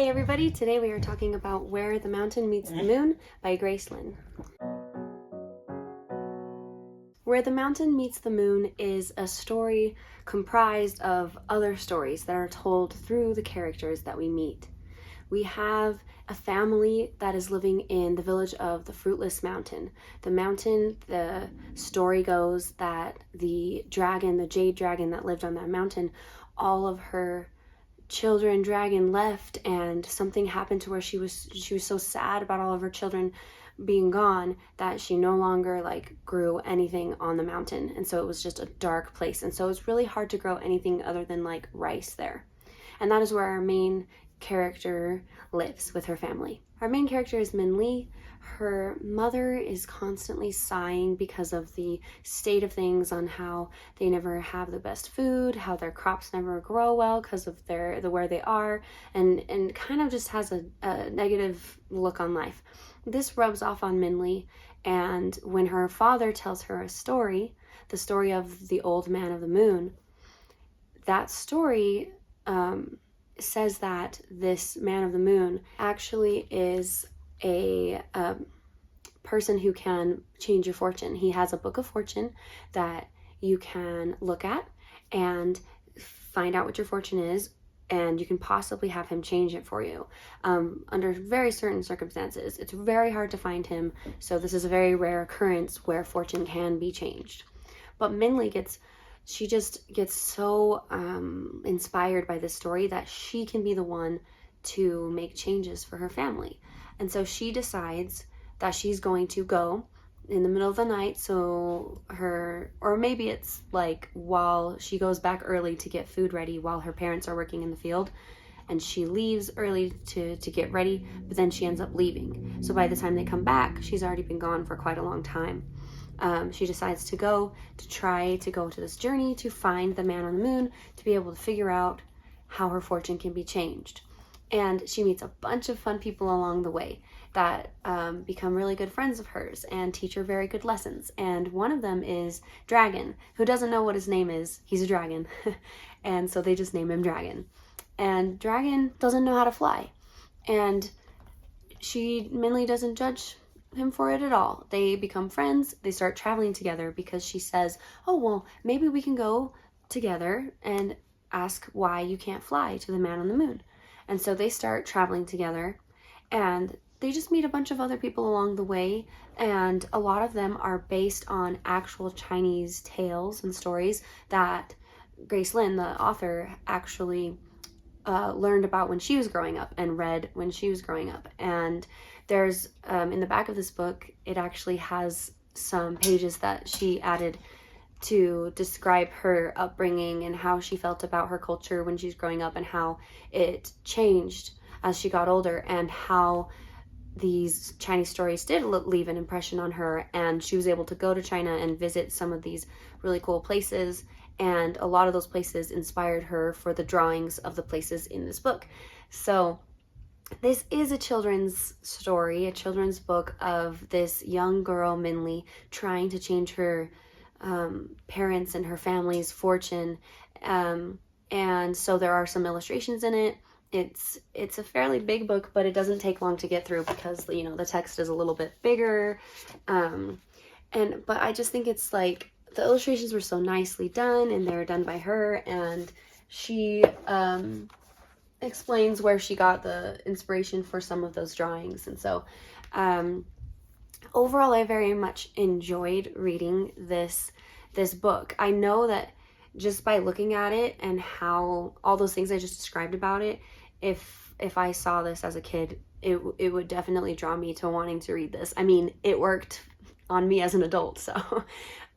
Hey everybody, today we are talking about Where the Mountain Meets the Moon by Grace Lynn. Where the Mountain Meets the Moon is a story comprised of other stories that are told through the characters that we meet. We have a family that is living in the village of the Fruitless Mountain. The story goes that the dragon, the jade dragon that lived on that mountain, all of her children dragon left, and something happened to where she was so sad about all of her children being gone that she no longer grew anything on the mountain, and so it was just a dark place, and so it's really hard to grow anything other than rice there. And that is where our main character lives with her family. Our main character is Min Lee. Her mother is constantly sighing because of the state of things, on how they never have the best food, how their crops never grow well because of where they are, and kind of just has a negative look on life. This rubs off on Min Lee, and when her father tells her a story, the story of the old man of the moon, that story says that this man of the moon actually is a person who can change your fortune. He has a book of fortune that you can look at and find out what your fortune is, and you can possibly have him change it for you under very certain circumstances. It's very hard to find him, so this is a very rare occurrence where fortune can be changed. But Min Lee she just gets so inspired by this story that she can be the one to make changes for her family. And so she decides that she's going to go in the middle of the night, or maybe it's while she goes back early to get food ready while her parents are working in the field, and she leaves early to get ready, but then she ends up leaving. So by the time they come back, she's already been gone for quite a long time. She decides to try to go to this journey to find the man on the moon, to be able to figure out how her fortune can be changed. And she meets a bunch of fun people along the way that become really good friends of hers and teach her very good lessons. And one of them is Dragon, who doesn't know what his name is. He's a dragon. And so they just name him Dragon. And Dragon doesn't know how to fly. And Min Lee doesn't judge him for it at all. They become friends. They start traveling together because she says, oh, well, maybe we can go together and ask why you can't fly to the man on the moon. And so they start traveling together, and they just meet a bunch of other people along the way, and a lot of them are based on actual Chinese tales and stories that Grace Lynn, the author, actually learned about when she was growing up and read when she was growing up. And there's in the back of this book, it actually has some pages that she added to describe her upbringing and how she felt about her culture when she was growing up, and how it changed as she got older, and how these Chinese stories did leave an impression on her, and she was able to go to China and visit some of these really cool places, and a lot of those places inspired her for the drawings of the places in this book. So this is a children's story, a children's book of this young girl, Min Lee, trying to change her parents and her family's fortune. And so there are some illustrations in it. It's a fairly big book, but it doesn't take long to get through because, the text is a little bit bigger. But I just think it's the illustrations were so nicely done, and they're done by her, and she explains where she got the inspiration for some of those drawings. And so overall, I very much enjoyed reading this book. I know that just by looking at it and how all those things I just described about it, if I saw this as a kid, it would definitely draw me to wanting to read this. I mean, it worked on me as an adult, so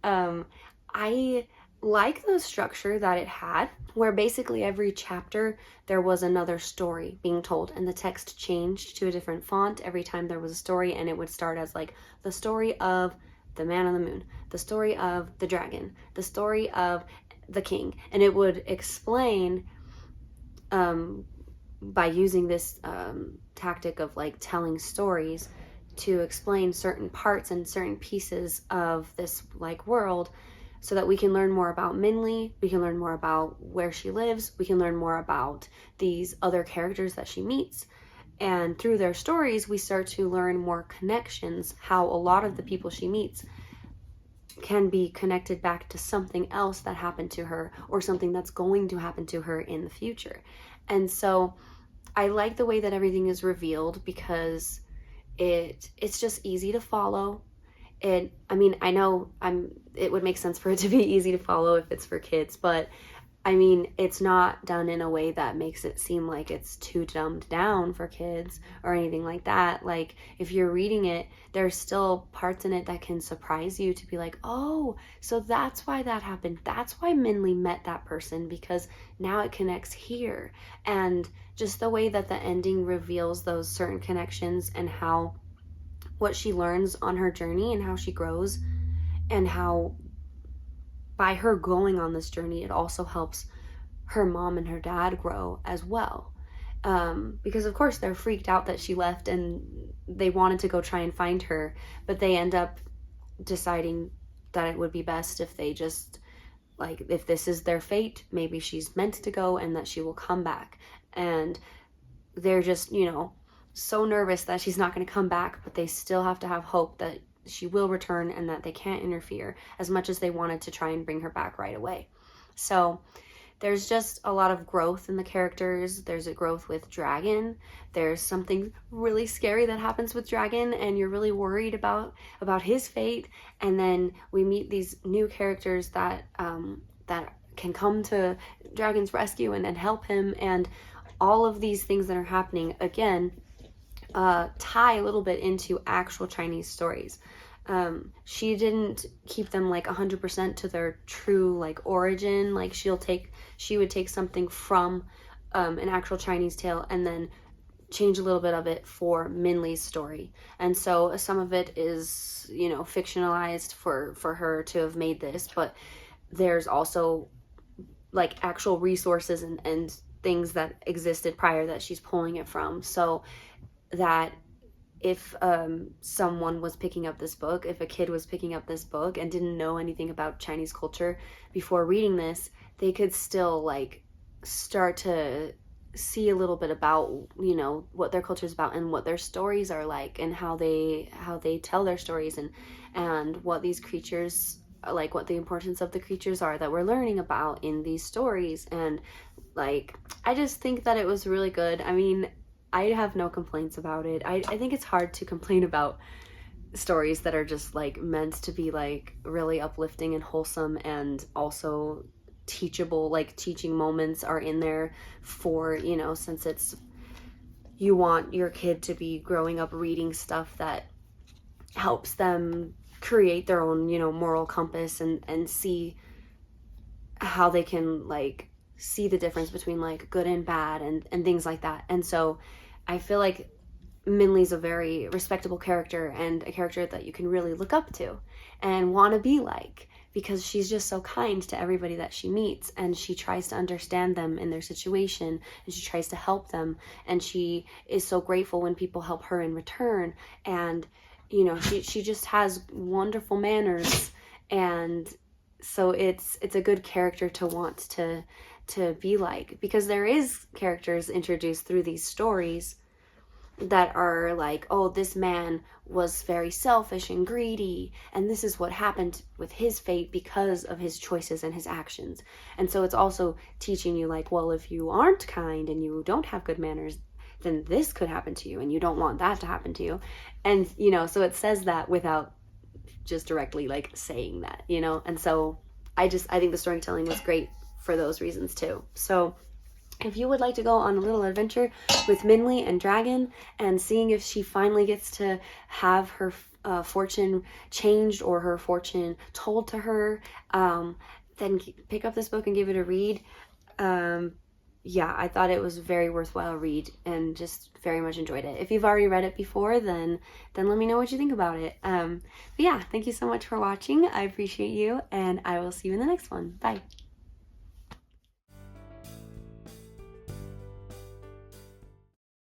I like the structure that it had, where basically every chapter there was another story being told, and the text changed to a different font every time there was a story, and it would start as the story of the man on the moon, the story of the dragon, the story of the king, and it would explain by using this tactic of telling stories to explain certain parts and certain pieces of this world, so that we can learn more about Minli, we can learn more about where she lives, we can learn more about these other characters that she meets. And through their stories, we start to learn more connections, how a lot of the people she meets can be connected back to something else that happened to her or something that's going to happen to her in the future. And so I like the way that everything is revealed because it's just easy to follow. I mean, I know it would make sense for it to be easy to follow if it's for kids, but I mean, it's not done in a way that makes it seem like it's too dumbed down for kids or anything like that. Like, if you're reading it, there's still parts in it that can surprise you to be like, oh, so that's why that happened. That's why Minli met that person, because now it connects here. And just the way that the ending reveals those certain connections and how what she learns on her journey and how she grows, and how by her going on this journey, it also helps her mom and her dad grow as well. Because of course they're freaked out that she left and they wanted to go try and find her, but they end up deciding that it would be best if they just, like, if this is their fate, maybe she's meant to go and that she will come back. And they're just, so nervous that she's not going to come back, but they still have to have hope that she will return and that they can't interfere, as much as they wanted to try and bring her back right away. So there's just a lot of growth in the characters. There's a growth with Dragon. There's something really scary that happens with Dragon, and you're really worried about his fate. And then we meet these new characters that can come to Dragon's rescue and help him. And all of these things that are happening, again, tie a little bit into actual Chinese stories. She didn't keep them like 100% to their true like origin. Like she would take something from an actual Chinese tale and then change a little bit of it for Minli's story. And so some of it is, fictionalized for her to have made this, but there's also like actual resources and things that existed prior that she's pulling it from. So that if someone was picking up this book, if a kid was picking up this book and didn't know anything about Chinese culture before reading this, they could still like start to see a little bit about, what their culture is about and what their stories are like and how they tell their stories and what these creatures, like what the importance of the creatures are that we're learning about in these stories. And like, I just think that it was really good. I mean, I have no complaints about it. I think it's hard to complain about stories that are just like meant to be like really uplifting and wholesome and also teachable. Like teaching moments are in there for, since you want your kid to be growing up reading stuff that helps them create their own, moral compass and see how they can like see the difference between like good and bad and things like that. And so I feel like Minli's a very respectable character and a character that you can really look up to and want to be like, because she's just so kind to everybody that she meets, and she tries to understand them in their situation, and she tries to help them, and she is so grateful when people help her in return. And she just has wonderful manners, and so it's a good character to want to be like, because there is characters introduced through these stories that are like, oh, this man was very selfish and greedy, and this is what happened with his fate because of his choices and his actions. And so it's also teaching you like, well, if you aren't kind and you don't have good manners, then this could happen to you, and you don't want that to happen to you. And so it says that without just directly like saying that, and so I think the storytelling was great for those reasons too. So if you would like to go on a little adventure with Minli and Dragon and seeing if she finally gets to have her fortune changed or her fortune told to her, then pick up this book and give it a read. I thought it was a very worthwhile read and just very much enjoyed it. If you've already read it before, then let me know what you think about it. But yeah, thank you so much for watching. I appreciate you, and I will see you in the next one. Bye.